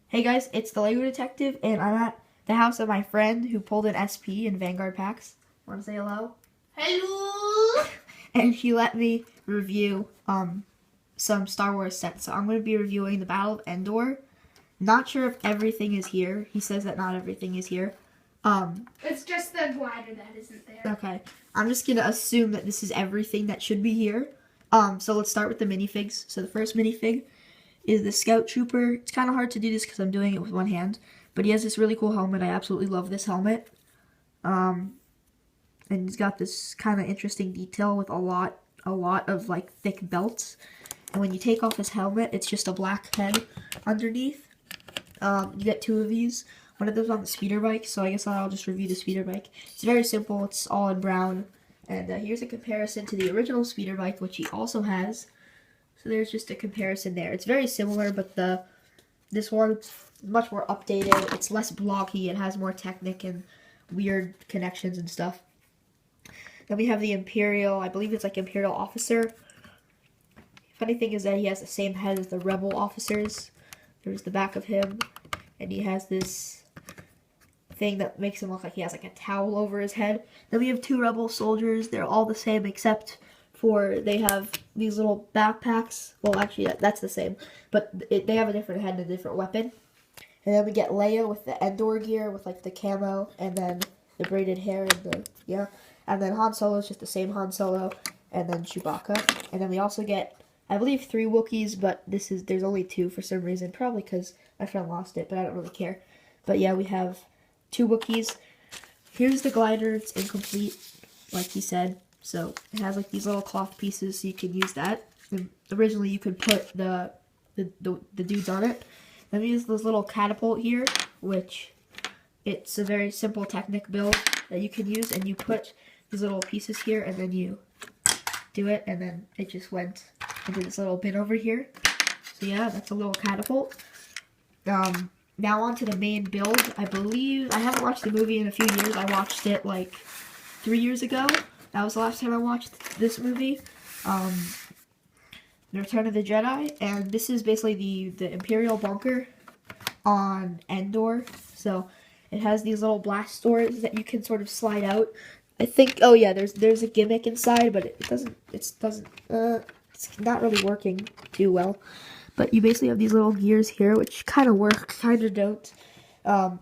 Hey guys, it's the Lego Detective, and I'm at the house of my friend who pulled an SP in Vanguard packs. Want to say hello? Hello! And he let me review some Star Wars sets. So I'm going to be reviewing the Battle of Endor. Not sure if everything is here. He says that not everything is here. It's just the glider that isn't there. Okay. I'm just going to assume that this is everything that should be here. So let's start with the minifigs. So the first minifig is the Scout Trooper. It's kind of hard to do this because I'm doing it with one hand, but he has this really cool helmet. I absolutely love this helmet. And he's got this kind of interesting detail with a lot of like thick belts. And when you take off his helmet, it's just a black head underneath. You get two of these. One of them's on the speeder bike, so I guess I'll just review the speeder bike. It's very simple. It's all in brown. And here's a comparison to the original speeder bike, which he also has. So there's just a comparison there. It's very similar, but this one's much more updated. It's less blocky. It has more Technic and weird connections and stuff. Then we have the Imperial. I believe it's like Imperial Officer. Funny thing is that he has the same head as the Rebel officers. There's the back of him, and he has this thing that makes him look like he has like a towel over his head. Then we have two Rebel soldiers. They're all the same except for they have these little backpacks. Well, actually, that's the same, but they have a different head and a different weapon. And then we get Leia with the Endor gear with like the camo and then the braided hair and and then Han Solo is just the same Han Solo, and then Chewbacca. And then we also get, I believe, 3 Wookiees, but there's only 2 for some reason, probably because my friend lost it, but I don't really care. But yeah, we have 2 Wookiees. Here's the glider. It's incomplete, like he said. So it has like these little cloth pieces, so you can use that. And originally, you could put the dudes on it. Then we use this little catapult here, which it's a very simple Technic build that you can use, and you put these little pieces here, and then you do it, and then it just went into this little bin over here. So yeah, that's a little catapult. Now on to the main build. I believe, I haven't watched the movie in a few years. I watched it like 3 years ago. That was the last time I watched this movie. The Return of the Jedi, and this is basically the Imperial bunker on Endor. So it has these little blast doors that you can sort of slide out. I think, oh yeah, there's a gimmick inside, but it's not really working too well. But you basically have these little gears here, which kind of work, kind of don't.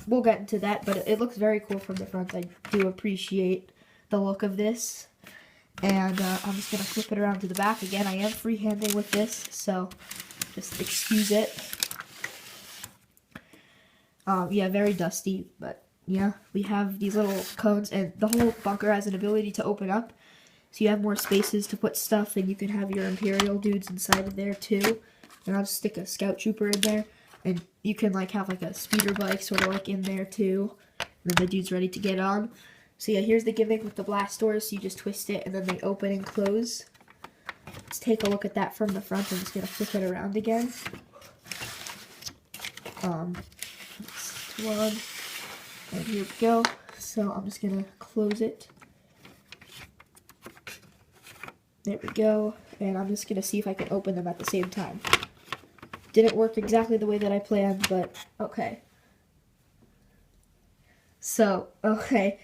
We'll get into that, but it looks very cool from the front. I do appreciate the look of this. And I'm just going to flip it around to the back. Again, I am freehanding with this, so just excuse it. Yeah, very dusty, but yeah, we have these little cones, and the whole bunker has an ability to open up, so you have more spaces to put stuff, and you can have your Imperial dudes inside of there too. And I'll just stick a Scout Trooper in there, and you can like have like a speeder bike sort of like in there too, and then the dude's ready to get on. So yeah, here's the gimmick with the blast doors. So you just twist it, and then they open and close. Let's take a look at that from the front. I'm just gonna flip it around again. Next one, and here we go. So I'm just gonna close it. There we go, and I'm just gonna see if I can open them at the same time. Didn't work exactly the way that I planned, but okay. So, okay.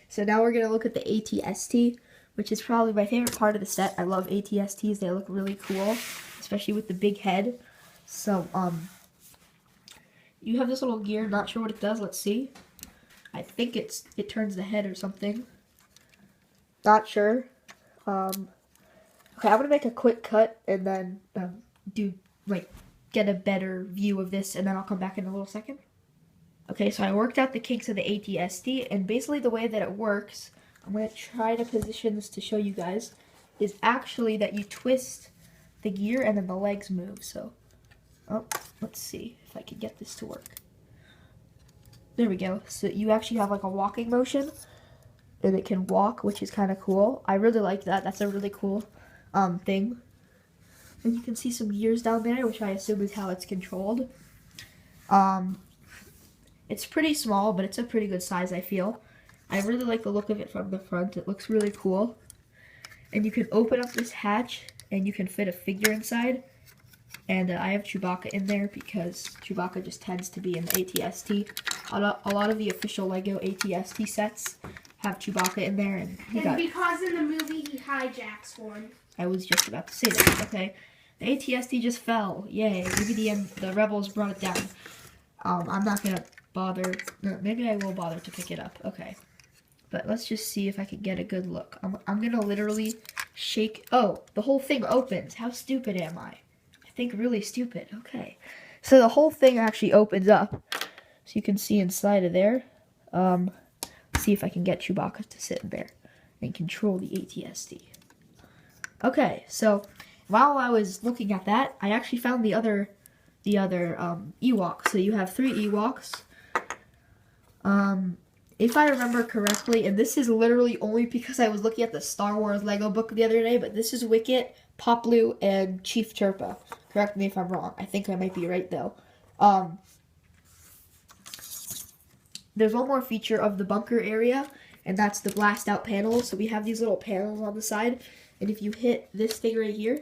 So now we're going to look at the ATST, which is probably my favorite part of the set. I love ATSTs. They look really cool, especially with the big head. So, you have this little gear. Not sure what it does. Let's see. I think it turns the head or something. Not sure. Okay, I'm going to make a quick cut and then get a better view of this, and then I'll come back in a little second. Okay, so I worked out the kinks of the ATST, and basically the way that it works, I'm going to try to position this to show you guys, is actually that you twist the gear and then the legs move. So, let's see if I can get this to work. There we go. So you actually have like a walking motion, and it can walk, which is kind of cool. I really like that. That's a really cool thing. And you can see some gears down there, which I assume is how it's controlled. It's pretty small, but it's a pretty good size, I feel. I really like the look of it from the front. It looks really cool. And you can open up this hatch, and you can fit a figure inside. And I have Chewbacca in there because Chewbacca just tends to be in the ATST. A lot of the official Lego ATST sets have Chewbacca in there, and because in the movie he hijacks one. I was just about to say that. Okay, the ATST just fell. Yay! Maybe the rebels brought it down. I'm not gonna bother. No, maybe I will bother to pick it up. Okay, but let's just see if I can get a good look. I'm gonna literally shake. Oh, the whole thing opens. How stupid am I? I think really stupid. Okay, so the whole thing actually opens up, so you can see inside of there. See if I can get Chewbacca to sit in there and control the ATST. Okay, so while I was looking at that, I actually found the other Ewoks. So you have 3 Ewoks. If I remember correctly, and this is literally only because I was looking at the Star Wars Lego book the other day, but this is Wicket, Poplu, and Chief Chirpa. Correct me if I'm wrong. I think I might be right though. There's one more feature of the bunker area, and that's the blast out panels. So we have these little panels on the side, and if you hit this thing right here,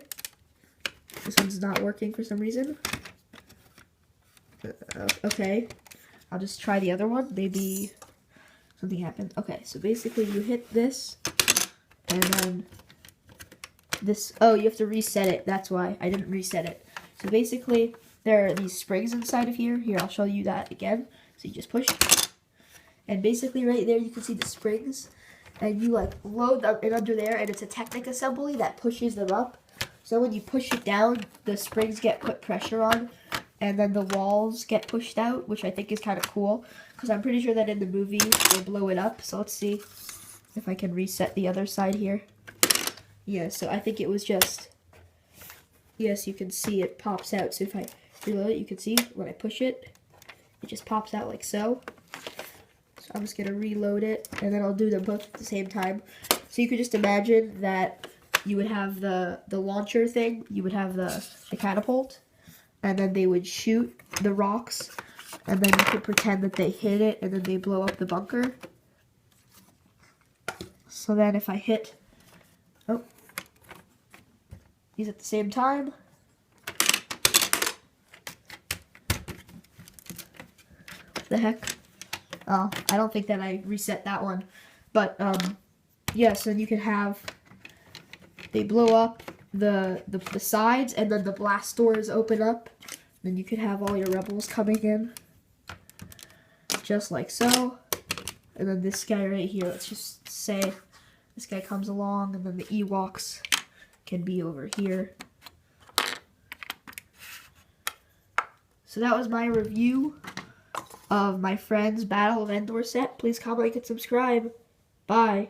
this one's not working for some reason. Okay, I'll just try the other one. Maybe something happened. Okay, so basically you hit this, and then this. Oh, you have to reset it. That's why I didn't reset it. So basically, there are these springs inside of here. Here, I'll show you that again. So you just push. And basically right there you can see the springs, and you like load it under there, and it's a Technic assembly that pushes them up. So when you push it down, the springs get put pressure on, and then the walls get pushed out, which I think is kind of cool, because I'm pretty sure that in the movie they blow it up. So let's see if I can reset the other side here. Yeah, so I think it was just, yes, you can see it pops out. So if I reload it, you can see when I push it, it just pops out like so. So I'm just going to reload it, and then I'll do them both at the same time. So you could just imagine that you would have the launcher thing, you would have the catapult, and then they would shoot the rocks, and then you could pretend that they hit it, and then they blow up the bunker. So then if I hit these at the same time, what the heck? Oh, I don't think that I reset that one. But, yes, then you can have, they blow up the sides, and then the blast doors open up. Then you could have all your rebels coming in, just like so. And then this guy right here, let's just say this guy comes along, and then the Ewoks can be over here. So that was my review of my friend's Battle of Endor set. Please comment, like, and subscribe. Bye.